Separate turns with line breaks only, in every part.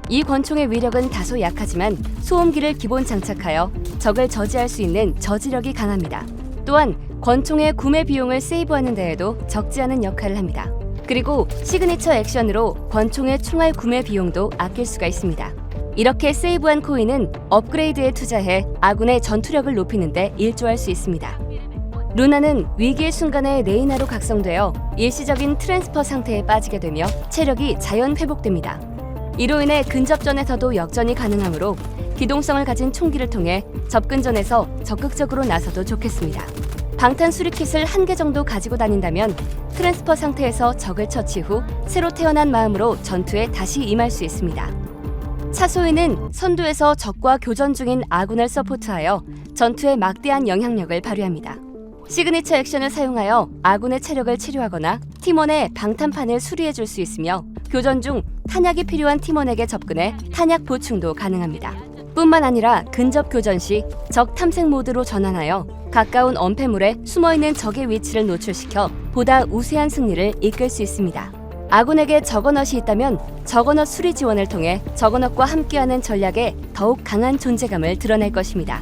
이 권총의 위력은 다소 약하지만 소음기를 기본 장착하여 적을 저지할 수 있는 저지력이 강합니다. 또한 권총의 구매 비용을 세이브하는 데에도 적지 않은 역할을 합니다. 그리고 시그니처 액션으로 권총의 총알 구매 비용도 아낄 수가 있습니다. 이렇게 세이브한 코인은 업그레이드에 투자해 아군의 전투력을 높이는 데 일조할 수 있습니다. 루나는 위기의 순간에 레이나로 각성되어 일시적인 트랜스퍼 상태에 빠지게 되며 체력이 자연 회복됩니다. 이로 인해 근접전에서도 역전이 가능하므로 기동성을 가진 총기를 통해 접근전에서 적극적으로 나서도 좋겠습니다. 방탄 수리킷을 1개 정도 가지고 다닌다면 트랜스퍼 상태에서 적을 처치 후 새로 태어난 마음으로 전투에 다시 임할 수 있습니다. 차소희는 선두에서 적과 교전 중인 아군을 서포트하여 전투에 막대한 영향력을 발휘합니다. 시그니처 액션을 사용하여 아군의 체력을 치료하거나 팀원의 방탄판을 수리해줄 수 있으며 교전 중 탄약이 필요한 팀원에게 접근해 탄약 보충도 가능합니다. 뿐만 아니라 근접 교전 시 적 탐색 모드로 전환하여 가까운 엄폐물에 숨어있는 적의 위치를 노출시켜 보다 우세한 승리를 이끌 수 있습니다. 아군에게 저거넛이 있다면 저거넛 수리 지원을 통해 저거넛과 함께하는 전략에 더욱 강한 존재감을 드러낼 것입니다.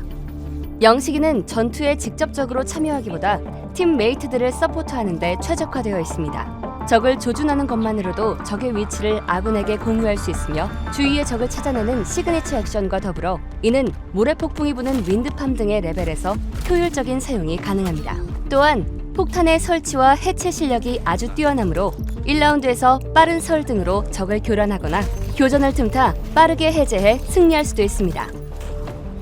영식이는 전투에 직접적으로 참여하기보다 팀메이트들을 서포트하는 데 최적화되어 있습니다. 적을 조준하는 것만으로도 적의 위치를 아군에게 공유할 수 있으며 주위의 적을 찾아내는 시그니처 액션과 더불어 이는 모래폭풍이 부는 윈드팜 등의 레벨에서 효율적인 사용이 가능합니다. 또한 폭탄의 설치와 해체 실력이 아주 뛰어나므로 1라운드에서 빠른 설 등으로 적을 교란하거나 교전을 틈타 빠르게 해제해 승리할 수도 있습니다.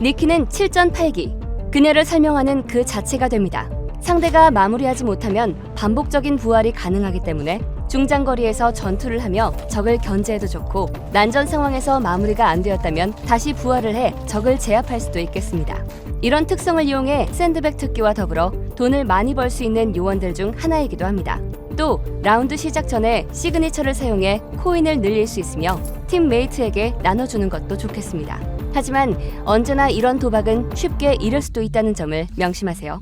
니키는 7전 8기, 그녀를 설명하는 그 자체가 됩니다. 상대가 마무리하지 못하면 반복적인 부활이 가능하기 때문에 중장거리에서 전투를 하며 적을 견제해도 좋고 난전 상황에서 마무리가 안 되었다면 다시 부활을 해 적을 제압할 수도 있겠습니다. 이런 특성을 이용해 샌드백 특기와 더불어 돈을 많이 벌 수 있는 요원들 중 하나이기도 합니다. 또 라운드 시작 전에 시그니처를 사용해 코인을 늘릴 수 있으며 팀메이트에게 나눠주는 것도 좋겠습니다. 하지만 언제나 이런 도박은 쉽게 잃을 수도 있다는 점을 명심하세요.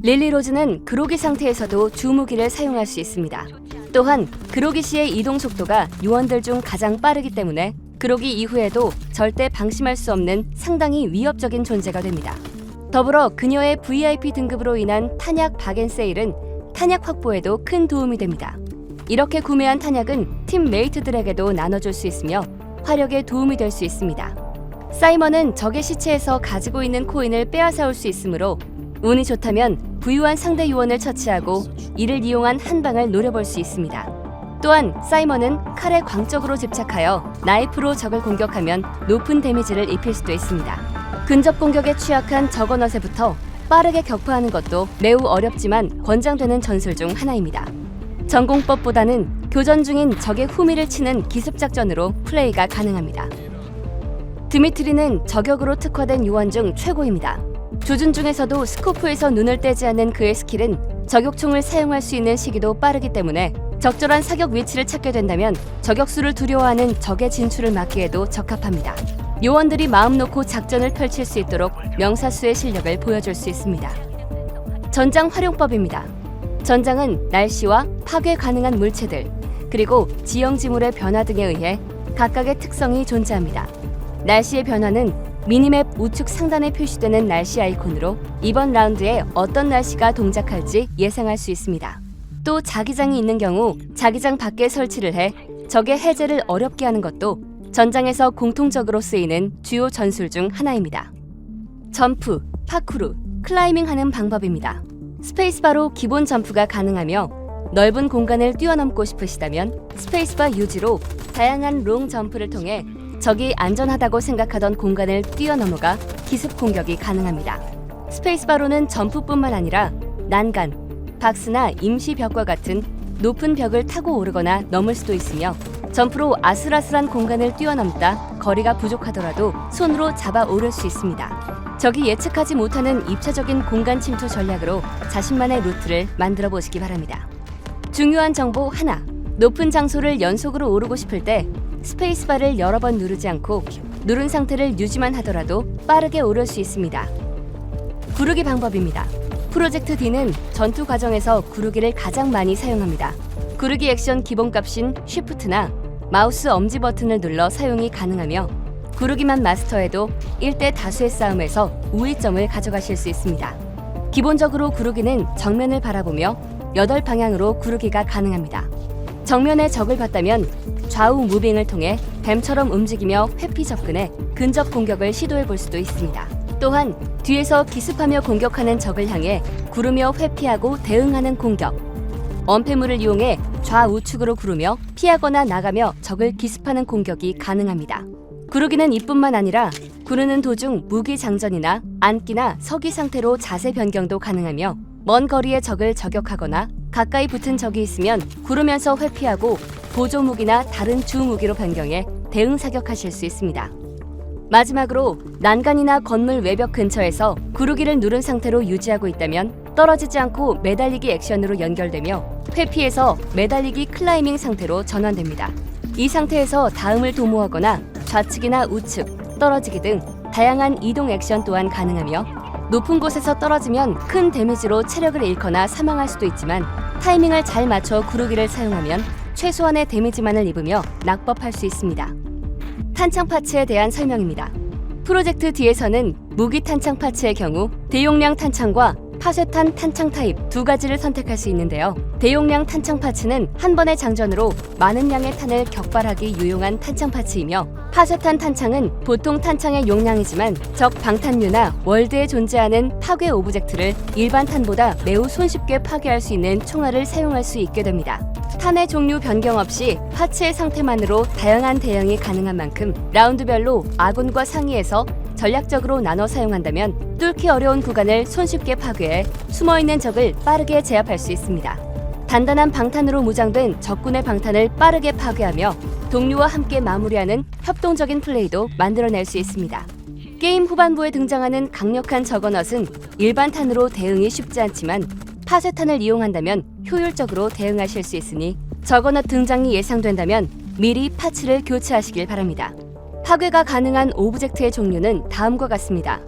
릴리 로즈는 그로기 상태에서도 주무기를 사용할 수 있습니다. 또한 그로기 씨의 이동 속도가 요원들 중 가장 빠르기 때문에 그로기 이후에도 절대 방심할 수 없는 상당히 위협적인 존재가 됩니다. 더불어 그녀의 VIP 등급으로 인한 탄약 박앤세일은 탄약 확보에도 큰 도움이 됩니다. 이렇게 구매한 탄약은 팀메이트들에게도 나눠줄 수 있으며 화력에 도움이 될 수 있습니다. 사이먼은 적의 시체에서 가지고 있는 코인을 빼앗아올 수 있으므로 운이 좋다면 부유한 상대 요원을 처치하고 이를 이용한 한 방을 노려볼 수 있습니다. 또한 사이먼은 칼에 광적으로 집착하여 나이프로 적을 공격하면 높은 데미지를 입힐 수도 있습니다. 근접 공격에 취약한 저거넛에부터 빠르게 격파하는 것도 매우 어렵지만 권장되는 전술 중 하나입니다. 전공법보다는 교전 중인 적의 후미를 치는 기습작전으로 플레이가 가능합니다. 드미트리는 저격으로 특화된 요원 중 최고입니다. 조준 중에서도 스코프에서 눈을 떼지 않는 그의 스킬은 저격총을 사용할 수 있는 시기도 빠르기 때문에 적절한 사격 위치를 찾게 된다면 저격수를 두려워하는 적의 진출을 막기에도 적합합니다. 요원들이 마음 놓고 작전을 펼칠 수 있도록 명사수의 실력을 보여줄 수 있습니다. 전장 활용법입니다. 전장은 날씨와 파괴 가능한 물체들, 그리고 지형 지물의 변화 등에 의해 각각의 특성이 존재합니다. 날씨의 변화는 미니맵 우측 상단에 표시되는 날씨 아이콘으로 이번 라운드에 어떤 날씨가 동작할지 예상할 수 있습니다. 또 자기장이 있는 경우 자기장 밖에 설치를 해 적의 해제를 어렵게 하는 것도 전장에서 공통적으로 쓰이는 주요 전술 중 하나입니다. 점프, 파쿠르, 클라이밍하는 방법입니다. 스페이스바로 기본 점프가 가능하며 넓은 공간을 뛰어넘고 싶으시다면 스페이스바 유지로 다양한 롱 점프를 통해 적이 안전하다고 생각하던 공간을 뛰어넘어가 기습 공격이 가능합니다. 스페이스바로는 점프뿐만 아니라 난간, 박스나 임시 벽과 같은 높은 벽을 타고 오르거나 넘을 수도 있으며 점프로 아슬아슬한 공간을 뛰어넘다 거리가 부족하더라도 손으로 잡아 오를 수 있습니다. 적이 예측하지 못하는 입체적인 공간 침투 전략으로 자신만의 루트를 만들어 보시기 바랍니다. 중요한 정보 하나, 높은 장소를 연속으로 오르고 싶을 때 스페이스바를 여러 번 누르지 않고 누른 상태를 유지만 하더라도 빠르게 오를 수 있습니다. 구르기 방법입니다. 프로젝트 D는 전투 과정에서 구르기를 가장 많이 사용합니다. 구르기 액션 기본값인 쉬프트나 마우스 엄지 버튼을 눌러 사용이 가능하며 구르기만 마스터해도 1대 다수의 싸움에서 우위점을 가져가실 수 있습니다. 기본적으로 구르기는 정면을 바라보며 8방향으로 구르기가 가능합니다. 정면에 적을 봤다면 좌우 무빙을 통해 뱀처럼 움직이며 회피 접근해 근접 공격을 시도해 볼 수도 있습니다. 또한 뒤에서 기습하며 공격하는 적을 향해 구르며 회피하고 대응하는 공격, 언패물을 이용해 좌우측으로 구르며 피하거나 나가며 적을 기습하는 공격이 가능합니다. 구르기는 이뿐만 아니라 구르는 도중 무기 장전이나 앉기나 서기 상태로 자세 변경도 가능하며 먼 거리의 적을 저격하거나 가까이 붙은 적이 있으면 구르면서 회피하고 보조 무기나 다른 주 무기로 변경해 대응 사격하실 수 있습니다. 마지막으로 난간이나 건물 외벽 근처에서 구르기를 누른 상태로 유지하고 있다면 떨어지지 않고 매달리기 액션으로 연결되며 회피해서 매달리기 클라이밍 상태로 전환됩니다. 이 상태에서 다음을 도모하거나 좌측이나 우측, 떨어지기 등 다양한 이동 액션 또한 가능하며 높은 곳에서 떨어지면 큰 데미지로 체력을 잃거나 사망할 수도 있지만 타이밍을 잘 맞춰 구르기를 사용하면 최소한의 데미지만을 입으며 낙법할 수 있습니다. 탄창 파츠에 대한 설명입니다. 프로젝트 D에서는 무기 탄창 파츠의 경우 대용량 탄창과 파쇄탄 탄창 타입 두 가지를 선택할 수 있는데요. 대용량 탄창 파츠는 한 번의 장전으로 많은 양의 탄을 격발하기 유용한 탄창 파츠이며 파쇄탄 탄창은 보통 탄창의 용량이지만 적 방탄유나 월드에 존재하는 파괴 오브젝트를 일반 탄보다 매우 손쉽게 파괴할 수 있는 총알을 사용할 수 있게 됩니다. 탄의 종류 변경 없이 파츠의 상태만으로 다양한 대응이 가능한 만큼 라운드별로 아군과 상위해서 전략적으로 나눠 사용한다면 뚫기 어려운 구간을 손쉽게 파괴해 숨어있는 적을 빠르게 제압할 수 있습니다. 단단한 방탄으로 무장된 적군의 방탄을 빠르게 파괴하며 동료와 함께 마무리하는 협동적인 플레이도 만들어낼 수 있습니다. 게임 후반부에 등장하는 강력한 저거넛은 일반 탄으로 대응이 쉽지 않지만 파쇄탄을 이용한다면 효율적으로 대응하실 수 있으니 저거넛 등장이 예상된다면 미리 파츠를 교체하시길 바랍니다. 파괴가 가능한 오브젝트의 종류는 다음과 같습니다.